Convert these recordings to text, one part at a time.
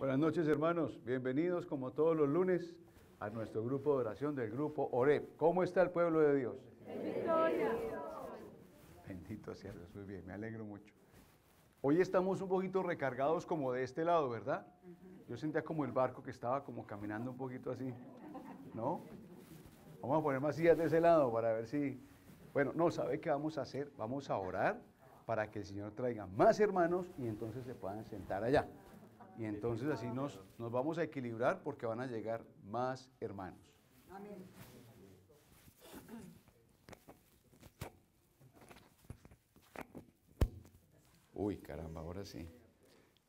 Buenas noches, hermanos. Bienvenidos como todos los lunes a nuestro grupo de oración del grupo OREP. ¿Cómo está el pueblo de Dios? En victoria. Bendito sea Dios, muy bien, me alegro mucho. Hoy estamos un poquito recargados como de este lado, ¿verdad? Yo sentía como el barco que estaba como caminando un poquito así, ¿no? Vamos a poner más sillas de ese lado para ver si... Bueno, no, ¿sabe qué vamos a hacer? Vamos a orar para que el Señor traiga más hermanos y entonces se puedan sentar allá. Y entonces así nos vamos a equilibrar porque van a llegar más hermanos. Amén. Uy, caramba, ahora sí.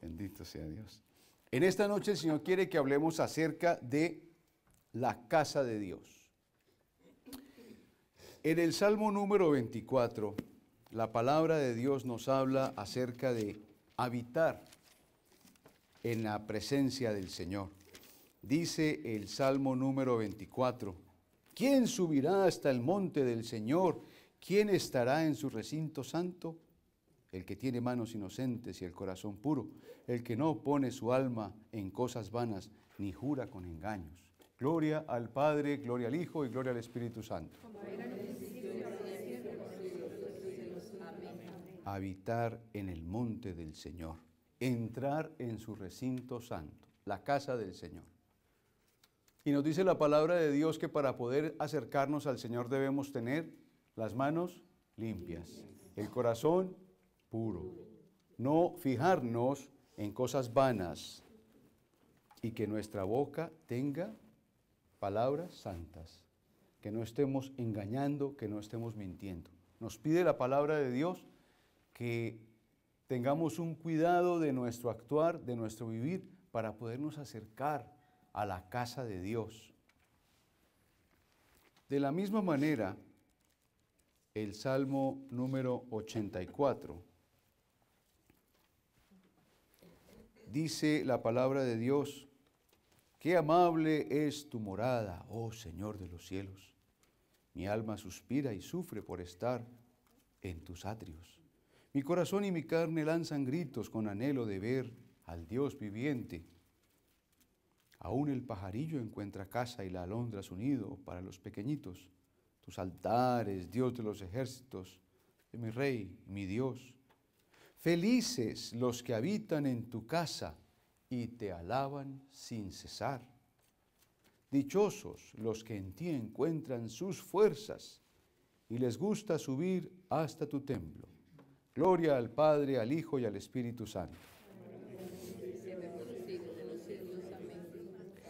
Bendito sea Dios. En esta noche el Señor quiere que hablemos acerca de la casa de Dios. En el Salmo número 24, la palabra de Dios nos habla acerca de habitar en la presencia del Señor. Dice el Salmo número 24, ¿quién subirá hasta el monte del Señor? ¿Quién estará en su recinto santo? El que tiene manos inocentes y el corazón puro, el que no pone su alma en cosas vanas, ni jura con engaños. Gloria al Padre, gloria al Hijo y gloria al Espíritu Santo. Habitar en el monte del Señor, entrar en su recinto santo, la casa del Señor. Y nos dice la palabra de Dios que para poder acercarnos al Señor debemos tener las manos limpias, el corazón puro, no fijarnos en cosas vanas y que nuestra boca tenga palabras santas, que no estemos engañando, que no estemos mintiendo. Nos pide la palabra de Dios que tengamos un cuidado de nuestro actuar, de nuestro vivir, para podernos acercar a la casa de Dios. De la misma manera, el Salmo número 84, dice la palabra de Dios, qué amable es tu morada, oh Señor de los cielos. Mi alma suspira y sufre por estar en tus atrios. Mi corazón y mi carne lanzan gritos con anhelo de ver al Dios viviente. Aún el pajarillo encuentra casa y la alondra su nido para los pequeñitos. Tus altares, Dios de los ejércitos, de mi Rey, mi Dios. Felices los que habitan en tu casa y te alaban sin cesar. Dichosos los que en ti encuentran sus fuerzas y les gusta subir hasta tu templo. Gloria al Padre, al Hijo y al Espíritu Santo.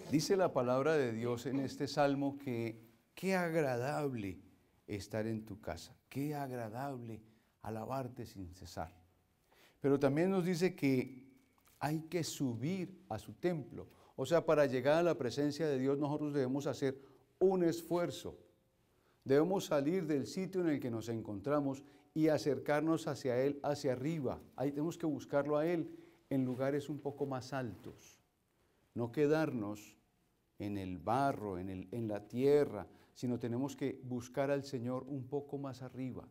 Dice la palabra de Dios en este salmo que qué agradable estar en tu casa, qué agradable alabarte sin cesar. Pero también nos dice que hay que subir a su templo. O sea, para llegar a la presencia de Dios nosotros debemos hacer un esfuerzo. Debemos salir del sitio en el que nos encontramos y acercarnos hacia Él, hacia arriba. Ahí tenemos que buscarlo a Él en lugares un poco más altos. No quedarnos en el barro, en la tierra, sino tenemos que buscar al Señor un poco más arriba.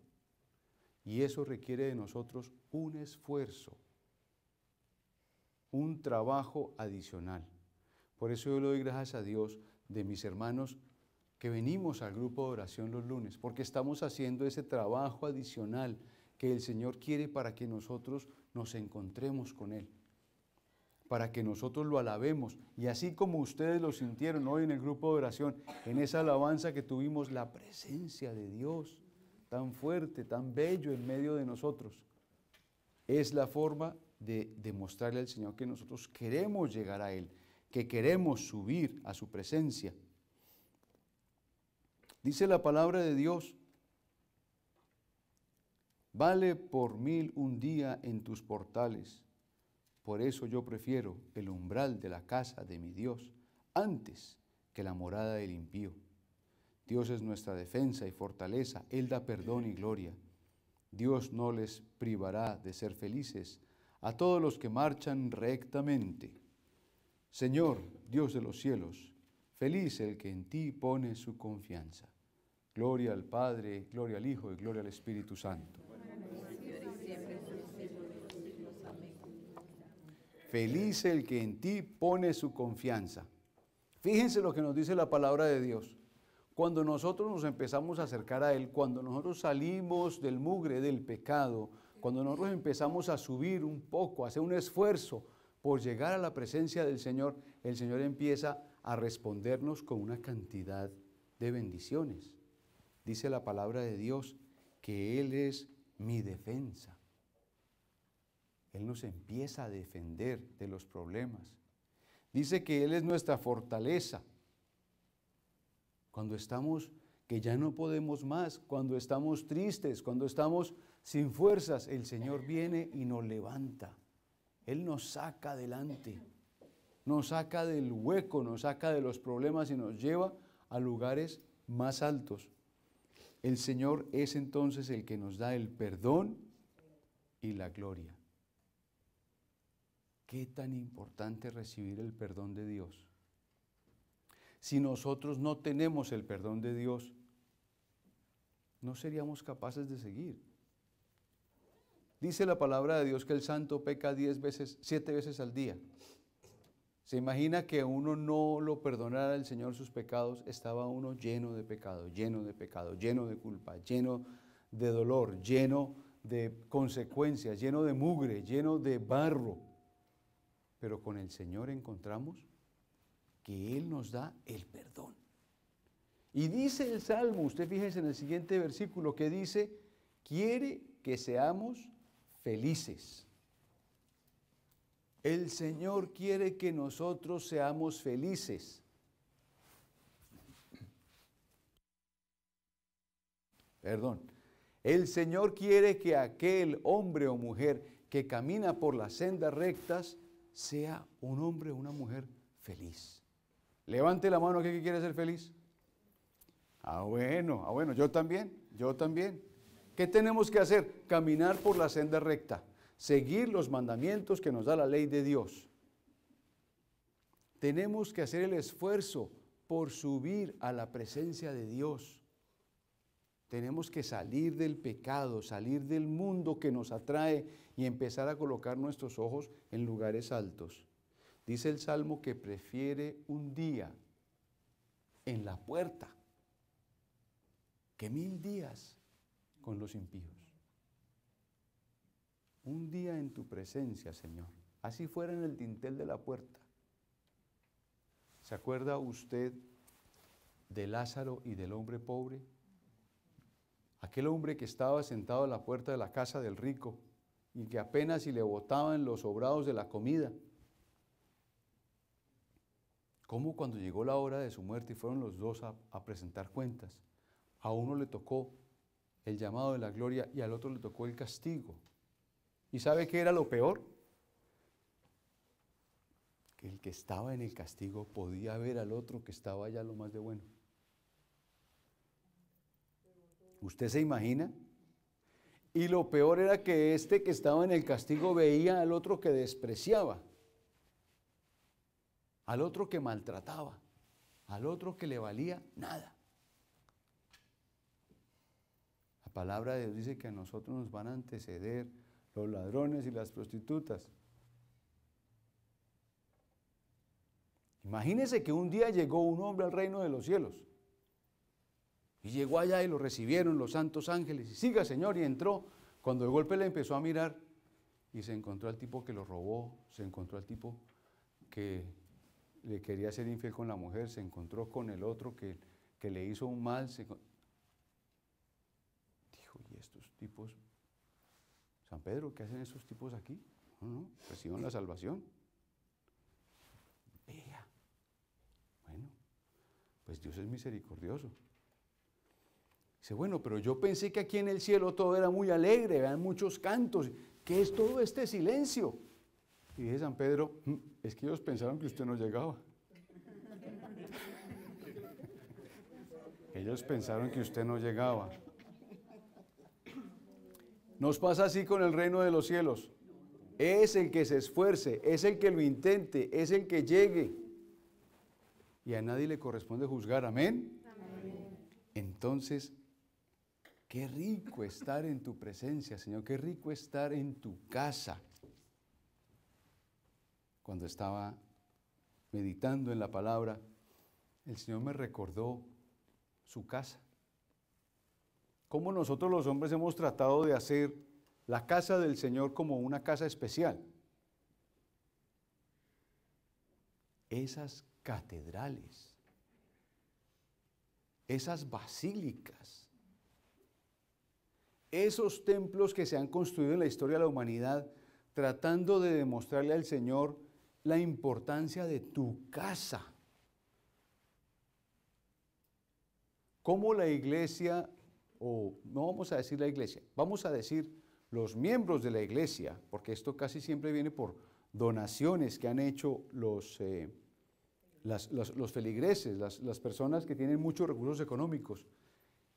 Y eso requiere de nosotros un esfuerzo, un trabajo adicional. Por eso yo le doy gracias a Dios de mis hermanos que venimos al grupo de oración los lunes, porque estamos haciendo ese trabajo adicional que el Señor quiere para que nosotros nos encontremos con Él, para que nosotros lo alabemos. Y así como ustedes lo sintieron hoy en el grupo de oración, en esa alabanza que tuvimos, la presencia de Dios tan fuerte, tan bello en medio de nosotros, es la forma de demostrarle al Señor que nosotros queremos llegar a Él, que queremos subir a su presencia. Dice la palabra de Dios, vale por 1000 un día en tus portales, por eso yo prefiero el umbral de la casa de mi Dios antes que la morada del impío. Dios es nuestra defensa y fortaleza, Él da perdón y gloria. Dios no les privará de ser felices a todos los que marchan rectamente. Señor, Dios de los cielos, feliz el que en ti pone su confianza. Gloria al Padre, gloria al Hijo y gloria al Espíritu Santo. Feliz el que en ti pone su confianza. Fíjense lo que nos dice la palabra de Dios. Cuando nosotros nos empezamos a acercar a Él, cuando nosotros salimos del mugre del pecado, cuando nosotros empezamos a subir un poco, a hacer un esfuerzo por llegar a la presencia del Señor, el Señor empieza a respondernos con una cantidad de bendiciones. Dice la palabra de Dios que Él es mi defensa. Él nos empieza a defender de los problemas. Dice que Él es nuestra fortaleza. Cuando estamos, que ya no podemos más, cuando estamos tristes, cuando estamos sin fuerzas, el Señor viene y nos levanta. Él nos saca adelante, nos saca del hueco, nos saca de los problemas y nos lleva a lugares más altos. El Señor es entonces el que nos da el perdón y la gloria. Qué tan importante recibir el perdón de Dios. Si nosotros no tenemos el perdón de Dios, no seríamos capaces de seguir. Dice la palabra de Dios que el santo peca 7 veces al día. ¿Se imagina que uno no lo perdonara el Señor sus pecados? Estaba uno lleno de pecado, lleno de pecado, lleno de culpa, lleno de dolor, lleno de consecuencias, lleno de mugre, lleno de barro. Pero con el Señor encontramos que Él nos da el perdón. Y dice el Salmo, usted fíjese en el siguiente versículo que dice, quiere que seamos felices. El Señor quiere que nosotros seamos felices. Perdón. El Señor quiere que aquel hombre o mujer que camina por las sendas rectas sea un hombre o una mujer feliz. Levante la mano que quiere ser feliz. Bueno, yo también. ¿Qué tenemos que hacer? Caminar por la senda recta, seguir los mandamientos que nos da la ley de Dios. Tenemos que hacer el esfuerzo por subir a la presencia de Dios. Tenemos que salir del pecado, salir del mundo que nos atrae y empezar a colocar nuestros ojos en lugares altos. Dice el Salmo que prefiere un día en la puerta que 1000 días con los impíos. Un día en tu presencia, Señor, así fuera en el dintel de la puerta. ¿Se acuerda usted de Lázaro y del hombre pobre? Aquel hombre que estaba sentado a la puerta de la casa del rico y que apenas si le botaban los sobrados de la comida. Cómo cuando llegó la hora de su muerte y fueron los dos a presentar cuentas, a uno le tocó el llamado de la gloria y al otro le tocó el castigo. ¿Y sabe qué era lo peor? Que el que estaba en el castigo podía ver al otro que estaba allá lo más de bueno. ¿Usted se imagina? Y lo peor era que este que estaba en el castigo veía al otro que despreciaba, al otro que maltrataba, al otro que le valía nada. La palabra de Dios dice que a nosotros nos van a anteceder los ladrones y las prostitutas. Imagínese que un día llegó un hombre al reino de los cielos. Y llegó allá y lo recibieron los santos ángeles. Y siga, Señor, y entró. Cuando de golpe le empezó a mirar y se encontró al tipo que lo robó, se encontró al tipo que le quería ser infiel con la mujer, se encontró con el otro que le hizo un mal. Dijo, ¿y estos tipos? San Pedro, ¿qué hacen esos tipos aquí? No, reciban la salvación. Vea. Bueno, pues Dios es misericordioso. Dice, bueno, pero yo pensé que aquí en el cielo todo era muy alegre, vean muchos cantos. ¿Qué es todo este silencio? Y dice San Pedro, es que ellos pensaron que usted no llegaba. Ellos pensaron que usted no llegaba. Nos pasa así con el reino de los cielos. Es el que se esfuerce, es el que lo intente, es el que llegue. Y a nadie le corresponde juzgar, ¿amén? Amén. Entonces, qué rico estar en tu presencia, Señor, qué rico estar en tu casa. cuando estaba meditando en la palabra, el Señor me recordó su casa. Cómo nosotros los hombres hemos tratado de hacer la casa del Señor como una casa especial. Esas catedrales, esas basílicas, esos templos que se han construido en la historia de la humanidad, tratando de demostrarle al Señor la importancia de tu casa. Cómo la iglesia, o no vamos a decir la iglesia, vamos a decir los miembros de la iglesia, porque esto casi siempre viene por donaciones que han hecho los feligreses, las personas que tienen muchos recursos económicos,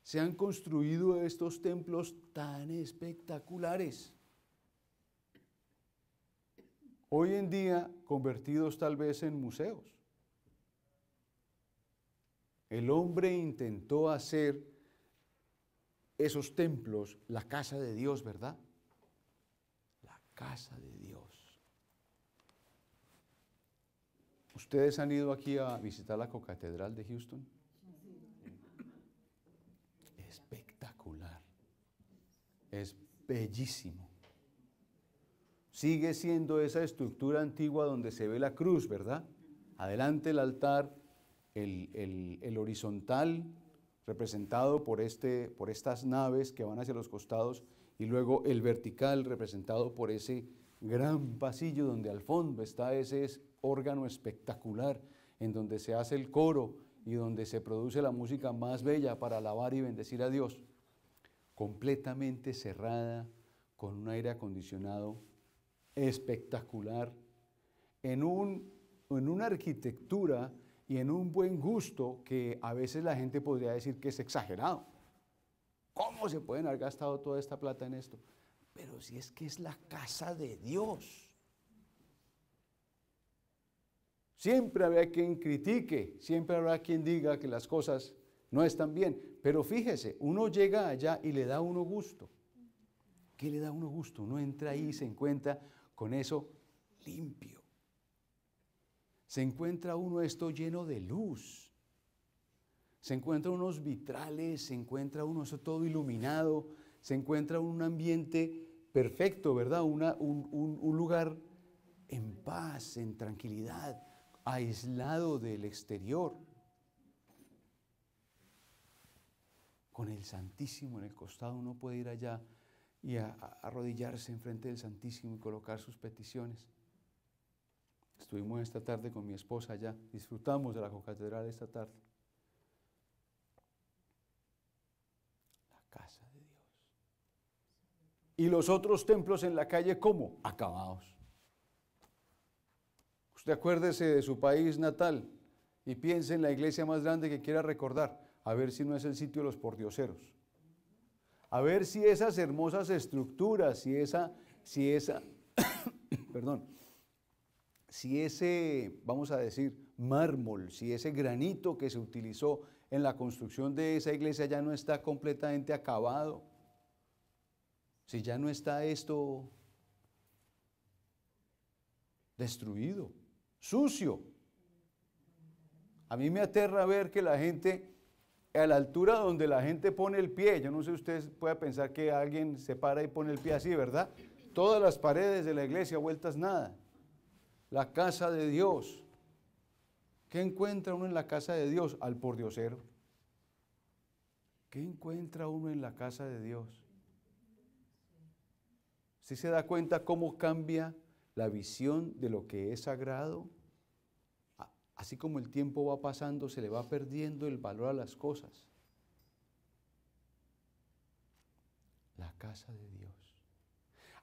se han construido estos templos tan espectaculares. Hoy en día convertidos tal vez en museos. El hombre intentó hacer esos templos la casa de Dios, ¿verdad? La casa de Dios. ¿Ustedes han ido aquí a visitar la Cocatedral de Houston? Espectacular. Es bellísimo. Sigue siendo esa estructura antigua donde se ve la cruz, ¿verdad? Adelante el altar, el horizontal representado por estas naves que van hacia los costados, y luego el vertical representado por ese gran pasillo donde al fondo está ese órgano espectacular en donde se hace el coro y donde se produce la música más bella para alabar y bendecir a Dios, completamente cerrada, con un aire acondicionado espectacular, en una arquitectura y en un buen gusto que a veces la gente podría decir que es exagerado. ¿Cómo se pueden haber gastado toda esta plata en esto? Pero si es que es la casa de Dios. Siempre habrá quien critique, siempre habrá quien diga que las cosas no están bien, pero fíjese, uno llega allá y le da a uno gusto. ¿Qué le da a uno gusto? Uno entra ahí y se encuentra con eso limpio. Se encuentra uno esto lleno de luz. Se encuentra unos vitrales, se encuentra uno eso todo iluminado, se encuentra un ambiente perfecto, ¿verdad? Un lugar en paz, en tranquilidad, aislado del exterior, con el Santísimo en el costado. Uno puede ir allá y arrodillarse enfrente del Santísimo y colocar sus peticiones. Estuvimos esta tarde con mi esposa allá, disfrutamos de la Cocatedral esta tarde. La casa de Dios. Y los otros templos en la calle, ¿cómo? Acabados. Usted acuérdese de su país natal y piense en la iglesia más grande que quiera recordar, a ver si no es el sitio de los pordioseros. A ver si esas hermosas estructuras, si ese, vamos a decir, mármol, si ese granito que se utilizó en la construcción de esa iglesia ya no está completamente acabado, si ya no está esto destruido, sucio. A mí me aterra ver que la gente, a la altura donde la gente pone el pie, yo no sé si usted puede pensar que alguien se para y pone el pie así, ¿verdad? Todas las paredes de la iglesia vueltas nada. La casa de Dios. ¿Qué encuentra uno en la casa de Dios? Al pordiosero. ¿Qué encuentra uno en la casa de Dios? ¿Sí se da cuenta cómo cambia la visión de lo que es sagrado? Así como el tiempo va pasando, se le va perdiendo el valor a las cosas. La casa de Dios.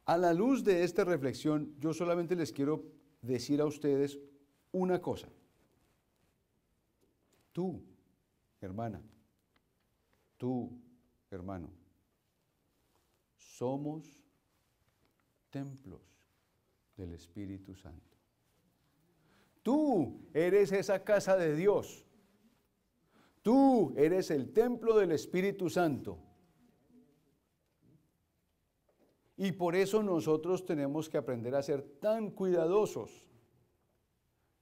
A la luz de esta reflexión, yo solamente les quiero decir a ustedes una cosa. Tú, hermana, tú, hermano, somos templos del Espíritu Santo. Tú eres esa casa de Dios. Tú eres el templo del Espíritu Santo. Y por eso nosotros tenemos que aprender a ser tan cuidadosos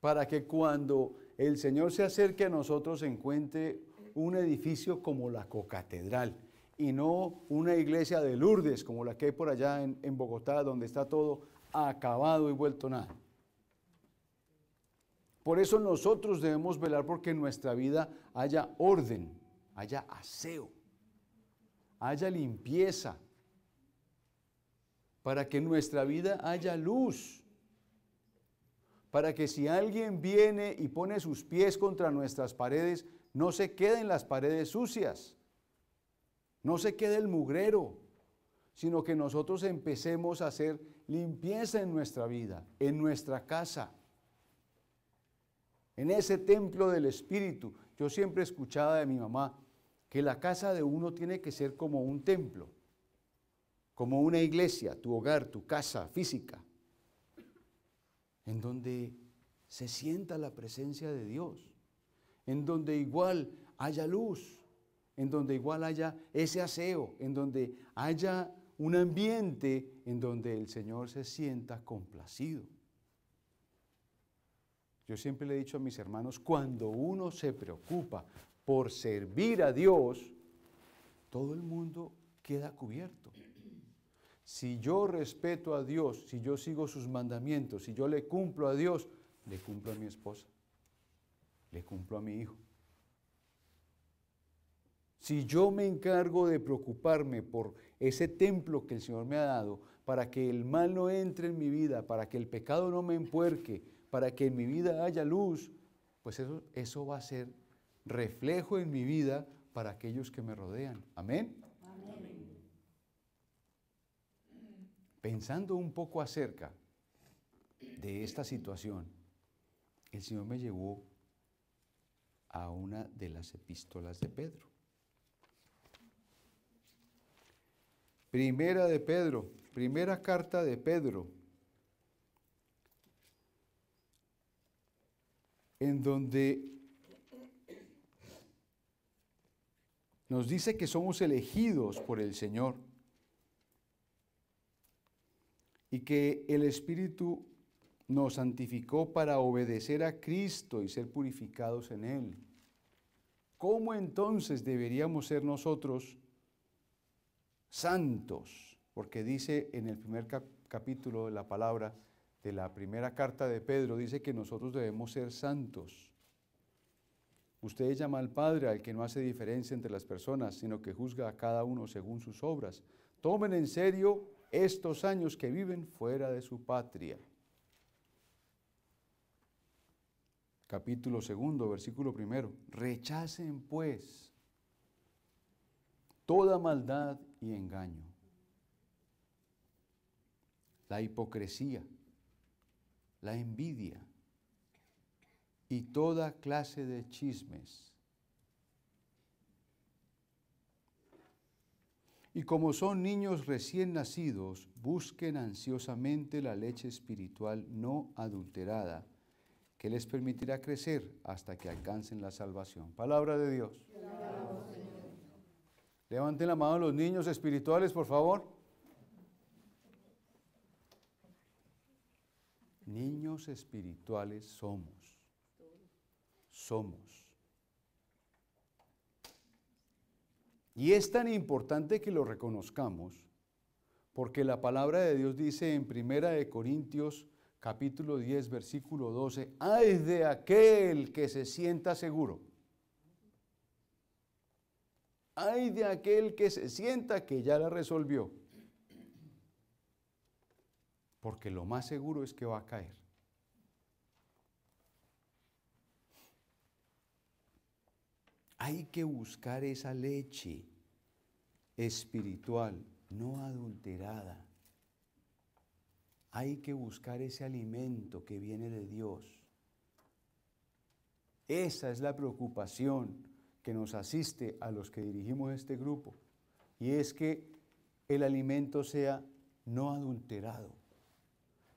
para que cuando el Señor se acerque a nosotros encuentre un edificio como la Cocatedral y no una iglesia de Lourdes como la que hay por allá en Bogotá, donde está todo acabado y vuelto nada. Por eso nosotros debemos velar porque en nuestra vida haya orden, haya aseo, haya limpieza, para que en nuestra vida haya luz, para que si alguien viene y pone sus pies contra nuestras paredes, no se queden las paredes sucias, no se quede el mugrero, sino que nosotros empecemos a hacer limpieza en nuestra vida, en nuestra casa, en ese templo del Espíritu. Yo siempre escuchaba de mi mamá que la casa de uno tiene que ser como un templo, como una iglesia, tu hogar, tu casa física, en donde se sienta la presencia de Dios, en donde igual haya luz, en donde igual haya ese aseo, en donde haya un ambiente en donde el Señor se sienta complacido. Yo siempre le he dicho a mis hermanos, cuando uno se preocupa por servir a Dios, todo el mundo queda cubierto. Si yo respeto a Dios, si yo sigo sus mandamientos, si yo le cumplo a Dios, le cumplo a mi esposa, le cumplo a mi hijo. Si yo me encargo de preocuparme por ese templo que el Señor me ha dado, para que el mal no entre en mi vida, para que el pecado no me empuerque, para que en mi vida haya luz, pues eso va a ser reflejo en mi vida para aquellos que me rodean. Amén. Amén. Pensando un poco acerca de esta situación, el Señor me llevó a una de las epístolas de Pedro. Primera carta de Pedro, en donde nos dice que somos elegidos por el Señor y que el Espíritu nos santificó para obedecer a Cristo y ser purificados en Él. ¿Cómo entonces deberíamos ser nosotros santos? Porque dice en el primer capítulo de la palabra de la primera carta de Pedro, dice que nosotros debemos ser santos. Ustedes llaman al Padre al que no hace diferencia entre las personas, sino que juzga a cada uno según sus obras. Tomen en serio estos años que viven fuera de su patria. Capítulo 2, versículo 1. Rechacen pues toda maldad y engaño, la hipocresía, la envidia y toda clase de chismes. Y como son niños recién nacidos, busquen ansiosamente la leche espiritual no adulterada, que les permitirá crecer hasta que alcancen la salvación. Palabra de Dios. Levanten la mano los niños espirituales, por favor. Niños espirituales somos. Y es tan importante que lo reconozcamos, porque la palabra de Dios dice en 1 Corintios capítulo 10, versículo 12, ¡ay de aquel que se sienta seguro! ¡Ay de aquel que se sienta que ya la resolvió! Porque lo más seguro es que va a caer. Hay que buscar esa leche espiritual, no adulterada. Hay que buscar ese alimento que viene de Dios. Esa es la preocupación que nos asiste a los que dirigimos este grupo. Y es que el alimento sea no adulterado,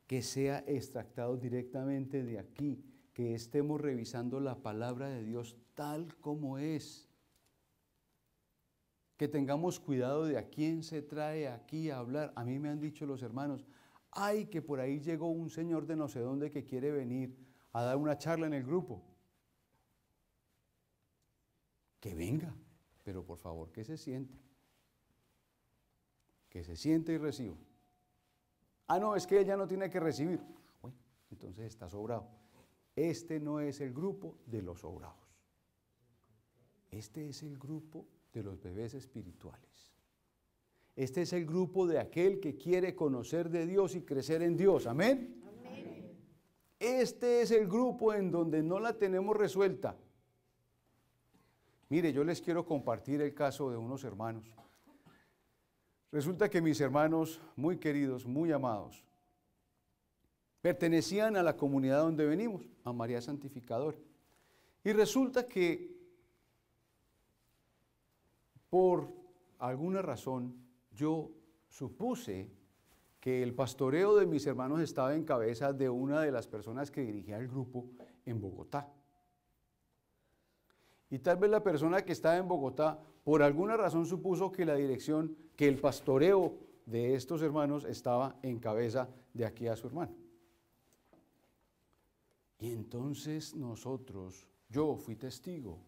que sea extractado directamente de aquí, que estemos revisando la palabra de Dios tal como es. Que tengamos cuidado de a quién se trae aquí a hablar. A mí me han dicho los hermanos, ay, que por ahí llegó un señor de no sé dónde que quiere venir a dar una charla en el grupo, que venga, pero por favor que se siente y reciba. Ah, no, es que ella no tiene que recibir. Bueno, entonces está sobrado. Este no es el grupo de los sobrados. Este es el grupo de los bebés espirituales. Este es el grupo de aquel que quiere conocer de Dios y crecer en Dios. ¿Amén? Amén. Este es el grupo en donde no la tenemos resuelta. Mire, yo les quiero compartir el caso de unos hermanos. Resulta que mis hermanos, muy queridos, muy amados, pertenecían a la comunidad donde venimos, a María Santificadora. Y resulta que por alguna razón yo supuse que el pastoreo de mis hermanos estaba en cabeza de una de las personas que dirigía el grupo en Bogotá. Y tal vez la persona que estaba en Bogotá, por alguna razón supuso que la dirección, que el pastoreo de estos hermanos estaba en cabeza de aquí a su hermano. Y entonces yo fui testigo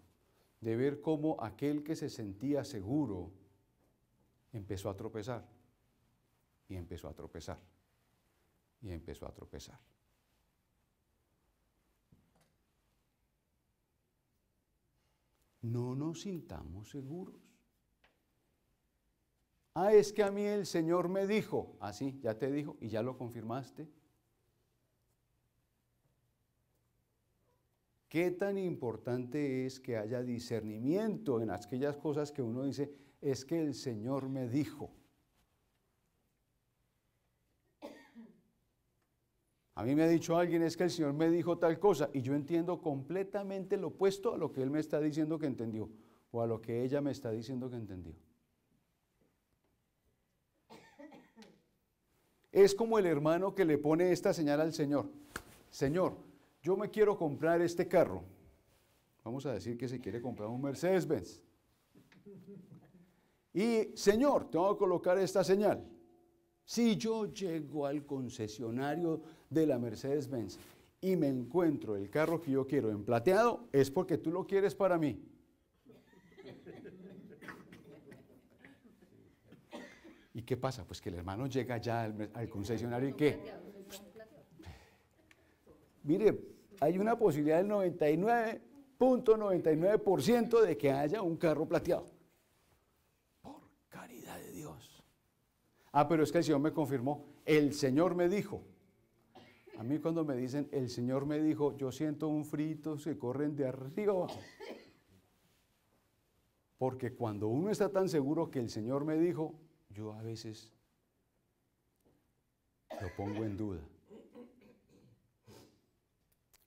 de ver cómo aquel que se sentía seguro empezó a tropezar, y empezó a tropezar, y empezó a tropezar. No nos sintamos seguros. Ah, es que a mí el Señor me dijo, así, ya te dijo y ya lo confirmaste. ¿Qué tan importante es que haya discernimiento en aquellas cosas que uno dice, es que el Señor me dijo? A mí me ha dicho alguien, es que el Señor me dijo tal cosa, y yo entiendo completamente lo opuesto a lo que Él me está diciendo que entendió, o a lo que ella me está diciendo que entendió. Es como el hermano que le pone esta señal al Señor. Señor, yo me quiero comprar este carro. Vamos a decir que se quiere comprar un Mercedes-Benz. Y, Señor, tengo que colocar esta señal. Si yo llego al concesionario de la Mercedes-Benz y me encuentro el carro que yo quiero en plateado, es porque tú lo quieres para mí. ¿Y qué pasa? Pues que el hermano llega ya al concesionario y ¿qué? Pues, mire, hay una posibilidad del 99.99% de que haya un carro plateado. Por caridad de Dios. Ah, pero es que el Señor me confirmó, el Señor me dijo. A mí cuando me dicen, el Señor me dijo, yo siento un frito, se corren de arriba abajo. Porque cuando uno está tan seguro que el Señor me dijo, yo a veces lo pongo en duda.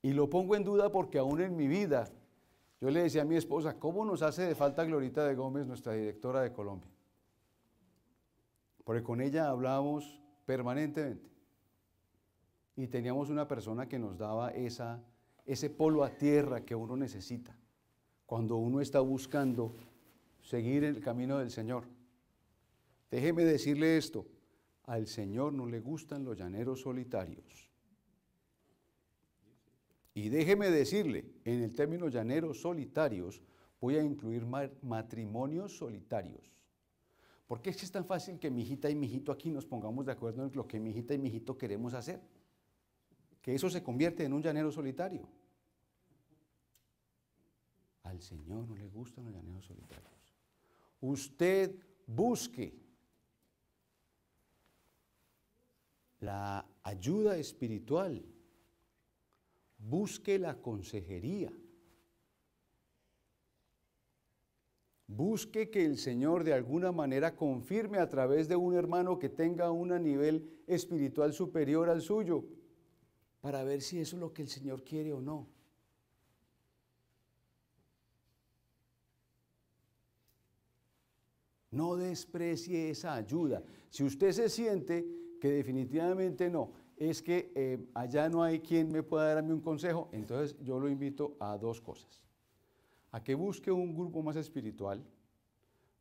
Y lo pongo en duda porque aún en mi vida, yo le decía a mi esposa, ¿cómo nos hace de falta Glorita de Gómez, nuestra directora de Colombia? Porque con ella hablábamos permanentemente. Y teníamos una persona que nos daba ese polo a tierra que uno necesita cuando uno está buscando seguir el camino del Señor. Déjeme decirle esto, al Señor no le gustan los llaneros solitarios. Y déjeme decirle, en el término llaneros solitarios, voy a incluir matrimonios solitarios. Porque es que es tan fácil que mi hijita y mi hijito aquí nos pongamos de acuerdo en lo que mi hijita y mi hijito queremos hacer. Que eso se convierte en un llanero solitario. Al Señor no le gustan los llaneros solitarios. Usted busque la ayuda espiritual, busque la consejería, busque que el Señor de alguna manera confirme a través de un hermano que tenga un nivel espiritual superior al suyo, para ver si eso es lo que el Señor quiere o no. No desprecie esa ayuda. Si usted se siente que definitivamente no, es que allá no hay quien me pueda darme un consejo, entonces yo lo invito a dos cosas. A que busque un grupo más espiritual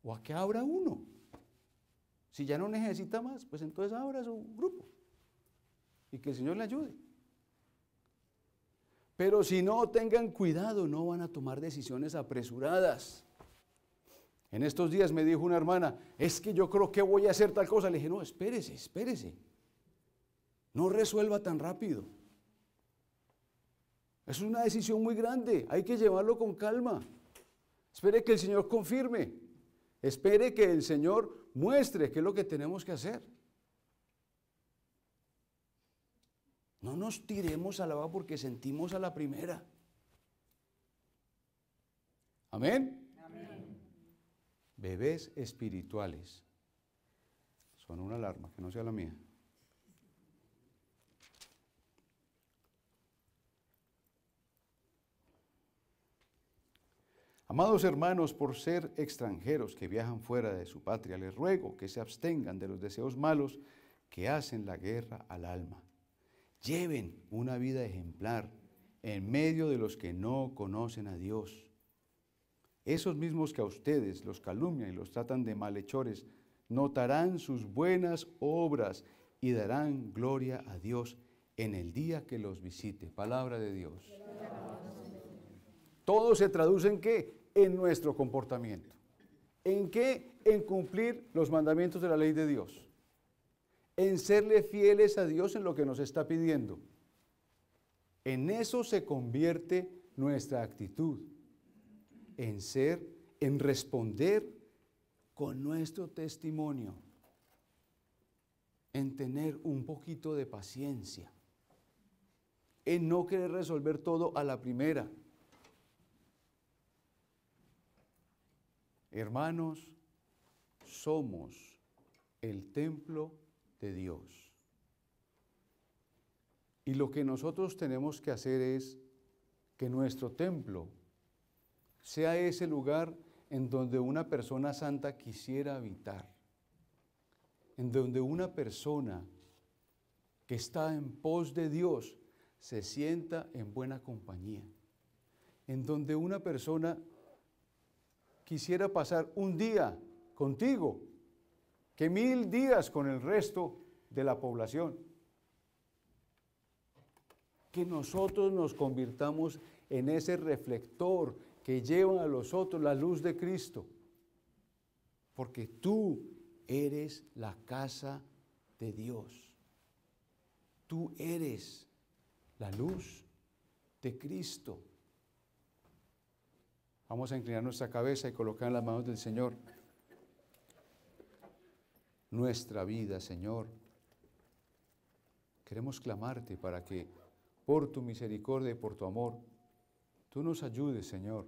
o a que abra uno. Si ya no necesita más, pues entonces abra su grupo y que el Señor le ayude. Pero si no tengan cuidado, no van a tomar decisiones apresuradas. En estos días me dijo una hermana, es que yo creo que voy a hacer tal cosa. Le dije, no, espérese, espérese. No resuelva tan rápido. Es una decisión muy grande, hay que llevarlo con calma. Espere que el Señor confirme. Espere que el Señor muestre qué es lo que tenemos que hacer. No nos tiremos al agua porque sentimos a la primera. Amén. Amén. Bebés espirituales. Son una alarma, que no sea la mía. Amados hermanos, por ser extranjeros que viajan fuera de su patria, les ruego que se abstengan de los deseos malos que hacen la guerra al alma. Lleven una vida ejemplar en medio de los que no conocen a Dios. Esos mismos que a ustedes los calumnian y los tratan de malhechores, notarán sus buenas obras y darán gloria a Dios en el día que los visite. Palabra de Dios. Todo se traduce en ¿qué? En nuestro comportamiento. ¿En qué? En cumplir los mandamientos de la ley de Dios. En serle fieles a Dios en lo que nos está pidiendo. En eso se convierte nuestra actitud. En responder con nuestro testimonio. En tener un poquito de paciencia. En no querer resolver todo a la primera. Hermanos, somos el templo de Dios. Y lo que nosotros tenemos que hacer es que nuestro templo sea ese lugar en donde una persona santa quisiera habitar, en donde una persona que está en pos de Dios se sienta en buena compañía, en donde una persona quisiera pasar un día contigo, que 1000 días con el resto de la población. Que nosotros nos convirtamos en ese reflector que lleva a los otros la luz de Cristo. Porque tú eres la casa de Dios. Tú eres la luz de Cristo. Vamos a inclinar nuestra cabeza y colocar en las manos del Señor nuestra vida, Señor. Queremos clamarte para que por tu misericordia y por tu amor, tú nos ayudes, Señor,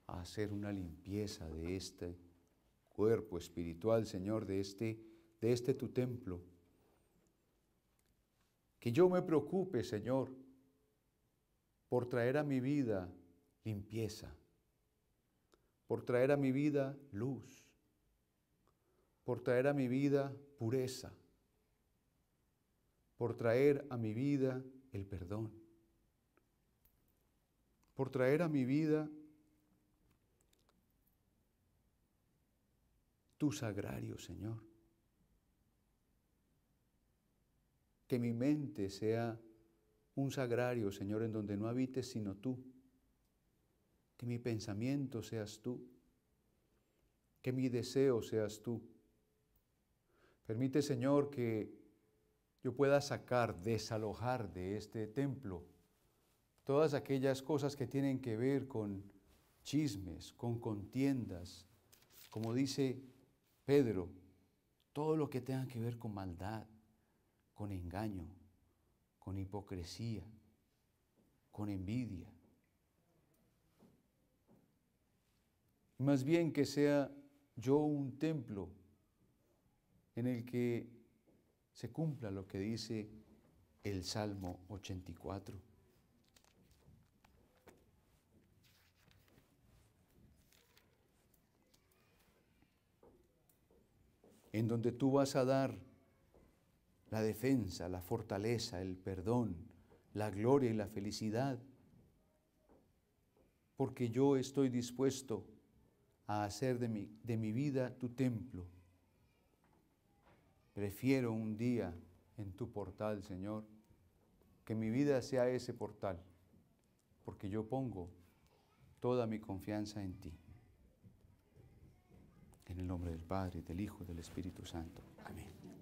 a hacer una limpieza de este cuerpo espiritual, Señor, de este tu templo. Que yo me preocupe, Señor, por traer a mi vida limpieza, por traer a mi vida luz, por traer a mi vida pureza, por traer a mi vida el perdón, por traer a mi vida tu sagrario, Señor. Que mi mente sea un sagrario, Señor, en donde no habites sino tú. Que mi pensamiento seas tú. Que mi deseo seas tú. Permite, Señor, que yo pueda desalojar de este templo todas aquellas cosas que tienen que ver con chismes, con contiendas, como dice Pedro, todo lo que tenga que ver con maldad, con engaño, con hipocresía, con envidia. Más bien que sea yo un templo en el que se cumpla lo que dice el Salmo 84. En donde tú vas a dar la defensa, la fortaleza, el perdón, la gloria y la felicidad, porque yo estoy dispuesto a hacer de mi vida tu templo. Prefiero un día en tu portal, Señor, Que mi vida sea ese portal, porque yo pongo toda mi confianza en ti. En el nombre del Padre, del Hijo y del Espíritu Santo. Amén.